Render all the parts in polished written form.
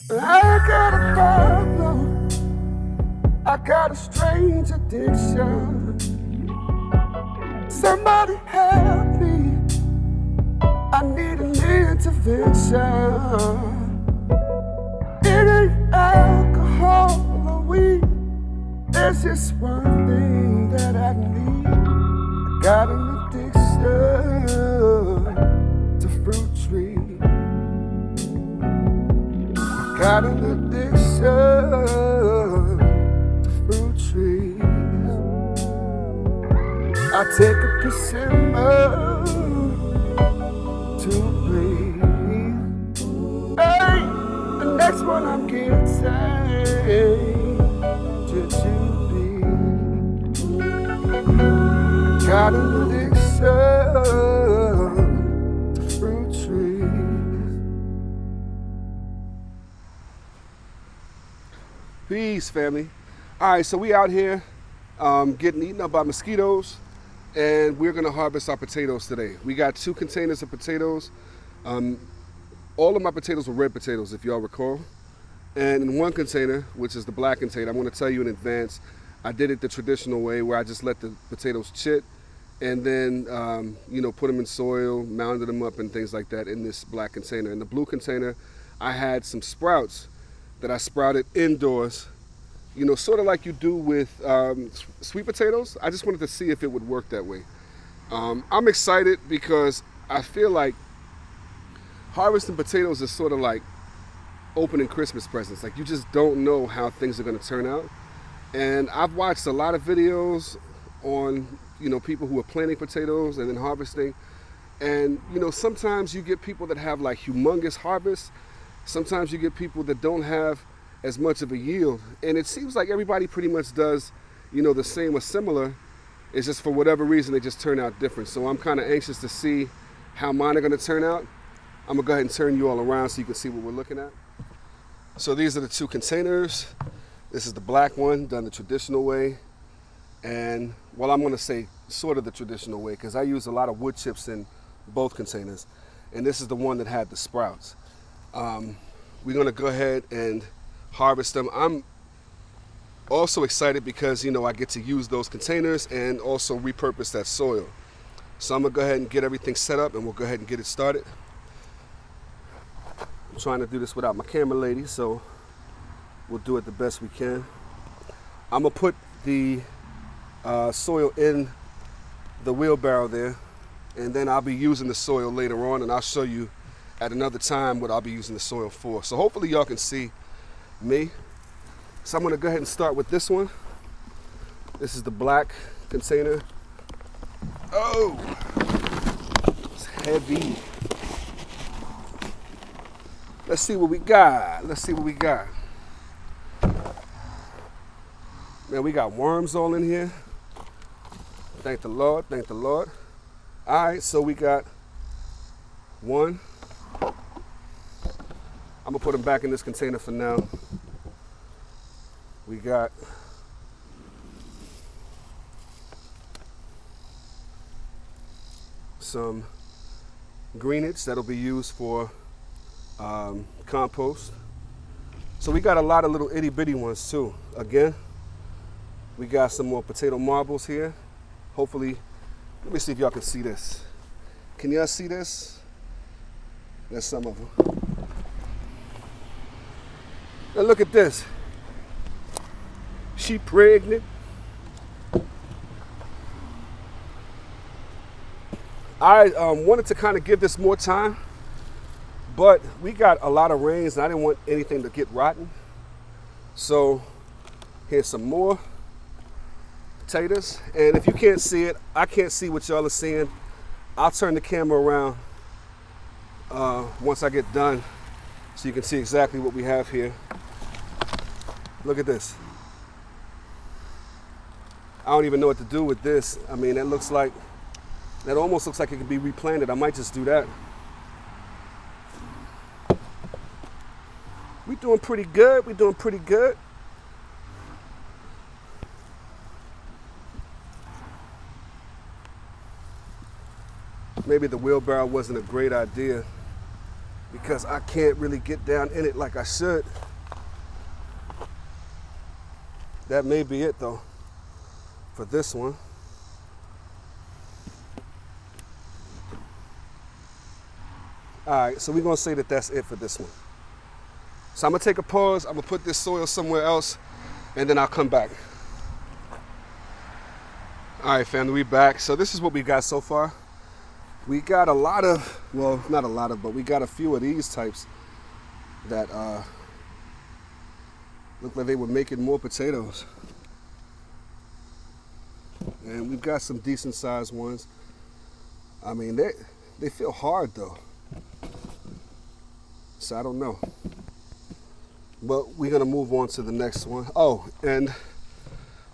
I got a problem. I got a strange addiction. Somebody help me. I need an intervention. It ain't alcohol or weed. There's just one thing that I need. I got an addiction to fruit trees. Got an addiction to fruit trees. I take a persimmon to breathe. Hey, the next one I'm getting jujube. Got an addiction to fruit trees. Peace, family. All right, so we out here getting eaten up by mosquitoes, and we're gonna harvest our potatoes today. We got 2 containers of potatoes. All of my potatoes were red potatoes, if y'all recall. And in one container, which is the black container, I'm gonna tell you in advance, I did it the traditional way where I just let the potatoes chit and then, put them in soil, mounded them up and things like that in this black container. In the blue container, I had some sprouts that I sprouted indoors, sort of like you do with sweet potatoes. I just wanted to see if it would work that way. I'm excited because I feel like harvesting potatoes is sort of like opening Christmas presents. Like, you just don't know how things are going to turn out. And I've watched a lot of videos on, people who are planting potatoes and then harvesting. And, sometimes you get people that have like humongous harvests. Sometimes you get people that don't have as much of a yield. And it seems like everybody pretty much does, the same or similar. It's just for whatever reason, they just turn out different. So I'm kind of anxious to see how mine are going to turn out. I'm going to go ahead and turn you all around so you can see what we're looking at. So these are the 2 containers. This is the black one, done the traditional way. And, well, I'm going to say sort of the traditional way because I use a lot of wood chips in both containers. And this is the one that had the sprouts. We're going to go ahead and harvest them. I'm also excited because, I get to use those containers and also repurpose that soil. So I'm going to go ahead and get everything set up and we'll go ahead and get it started. I'm trying to do this without my camera lady, so we'll do it the best we can. I'm going to put the soil in the wheelbarrow there, and then I'll be using the soil later on, and I'll show you at another time what I'll be using the soil for. So hopefully y'all can see me. So I'm going to go ahead and start with this one. This is the black container. Oh, it's heavy. Let's see what we got. Man, we got worms all in here. Thank the Lord. All right, so we got 1. I'm gonna put them back in this container for now. We got some greenage that'll be used for compost. So we got a lot of little itty bitty ones too. Again, we got some more potato marbles here. Hopefully, let me see if y'all can see this. Can y'all see this? There's some of them. Now look at this. She pregnant. I wanted to kind of give this more time, but we got a lot of rains and I didn't want anything to get rotten. So here's some more taters. And if you can't see it, I can't see what y'all are seeing. I'll turn the camera around once I get done so you can see exactly what we have here. Look at this. I don't even know what to do with this. I mean, that almost looks like it could be replanted. I might just do that. We're doing pretty good. Maybe the wheelbarrow wasn't a great idea. because I can't really get down in it like I should. That may be it though for this one. All right, so we're gonna say that that's it for this one. So I'm gonna take a pause, I'm gonna put this soil somewhere else, and then I'll come back. All right, family, we back. So this is what we got so far. We got a lot of, well, not a lot of, but we got a few of these types that look like they were making more potatoes. And we've got some decent sized ones. I mean, they feel hard though. So I don't know. But we're gonna move on to the next one. Oh, and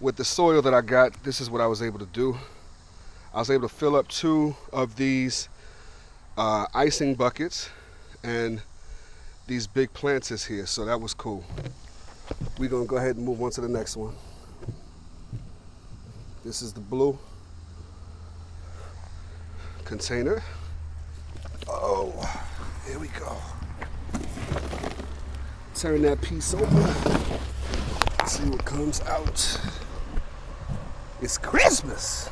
with the soil that I got, this is what I was able to do. I was able to fill up 2 of these icing buckets and these big planters here, so that was cool. We're gonna go ahead and move on to the next one. This is the blue container. Oh, here we go. Turn that piece over. See what comes out. It's Christmas.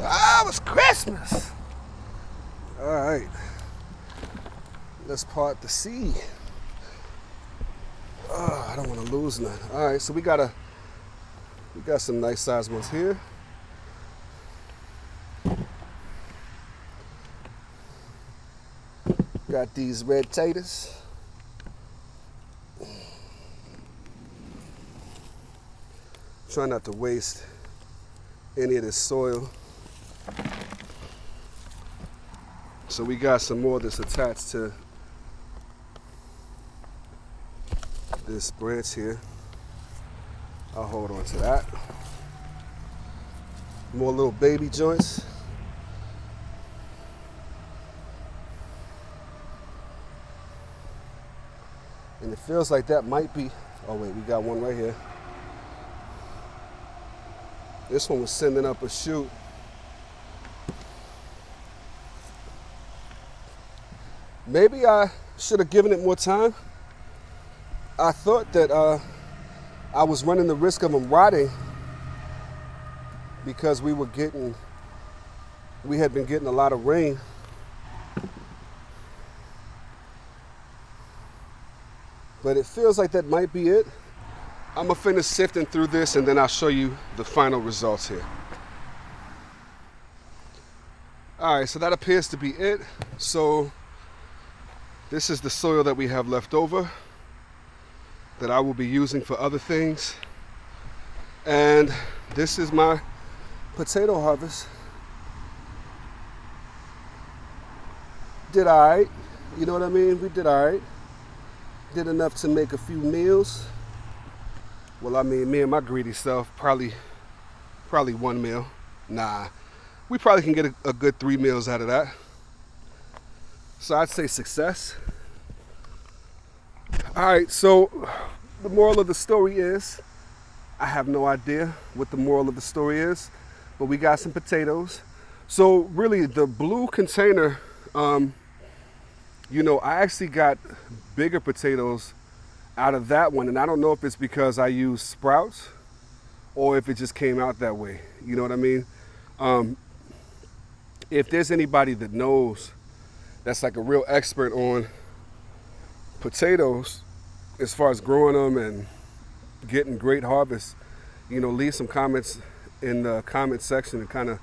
Ah, it's Christmas. All right. Let's part the seed. Oh, I don't want to lose none. All right, so we got some nice sized ones here. Got these red taters. Try not to waste any of this soil. So we got some more that's attached to this branch here. I'll hold on to that. More little baby joints. And it feels like that might be, oh wait, we got one right here. This one was sending up a shoot. Maybe I should have given it more time. I thought that I was running the risk of them rotting because we had been getting a lot of rain. But it feels like that might be it. I'm gonna finish sifting through this and then I'll show you the final results here. All right, so that appears to be it. So this is the soil that we have left over that I will be using for other things. And this is my potato harvest. Did all right, you know what I mean? We did all right. Did enough to make a few meals. Well, I mean, me and my greedy self, probably one meal. Nah, we probably can get a good 3 meals out of that. So I'd say success. All right, so the moral of the story is, I have no idea what the moral of the story is, but we got some potatoes. So really the blue container, you know, I actually got bigger potatoes out of that one, and I don't know if it's because I used sprouts or if it just came out that way. You know what I mean? If there's anybody that knows that's like a real expert on potatoes as far as growing them and getting great harvests, you know, leave some comments in the comment section and kind of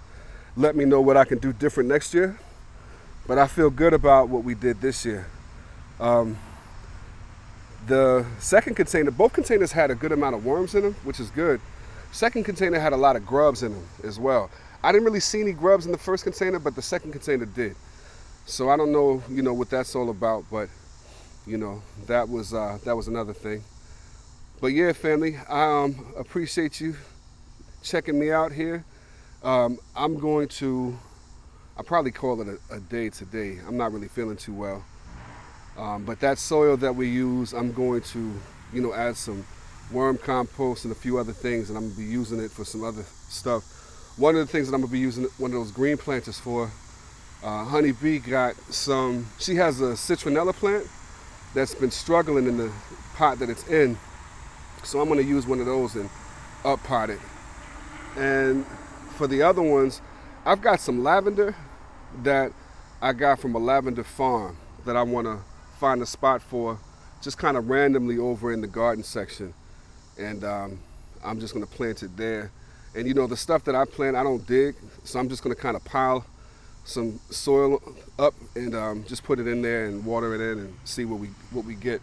let me know what I can do different next year. But I feel good about what we did this year. The second container, both containers had a good amount of worms in them, which is good. Second container had a lot of grubs in them as well. I didn't really see any grubs in the first container, but the second container did. So I don't know, you know, what that's all about, but you know, that was another thing. But yeah, family, I appreciate you checking me out here. I'll probably call it a day today. I'm not really feeling too well. But that soil that we use, I'm going to, you know, add some worm compost and a few other things, and I'm gonna be using it for some other stuff. One of the things that I'm gonna be using one of those green planters for Honeybee got some, she has a citronella plant that's been struggling in the pot that it's in. So I'm gonna use one of those and up pot it. And for the other ones, I've got some lavender that I got from a lavender farm that I wanna find a spot for just kind of randomly over in the garden section. And I'm just gonna plant it there. And you know, the stuff that I plant, I don't dig, so I'm just gonna kind of pile some soil up and just put it in there and water it in and see what we get.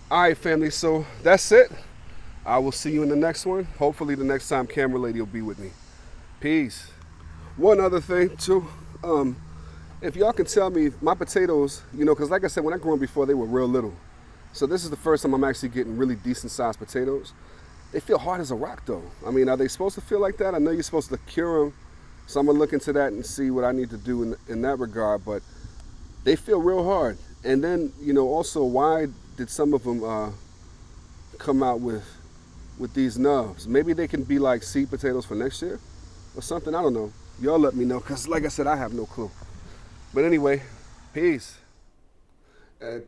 All right, family, so that's it. I will see you in the next one. Hopefully the next time camera lady will be with me. Peace. One other thing too, if y'all can tell me my potatoes, you know, because like I said, when I grew them before, they were real little. So this is the first time I'm actually getting really decent sized potatoes. They feel hard as a rock though. I mean, are they supposed to feel like that? I know you're supposed to cure them. So I'm gonna look into that and see what I need to do in that regard, but they feel real hard. And then, you know, also, why did some of them come out with these nubs? Maybe they can be like seed potatoes for next year or something, I don't know. Y'all let me know, because like I said, I have no clue. But anyway, peace.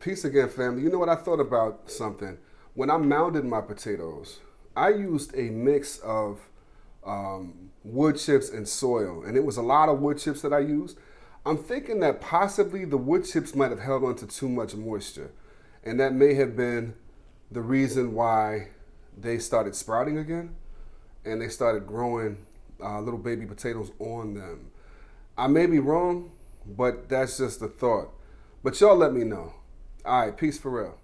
Peace again, family. You know what, I thought about something. When I mounded my potatoes, I used a mix of wood chips and soil, and it was a lot of wood chips that I used. I'm thinking that possibly the wood chips might have held onto too much moisture, and that may have been the reason why they started sprouting again and they started growing little baby potatoes on them. I may be wrong, but that's just a thought. But y'all let me know. All right, peace for real.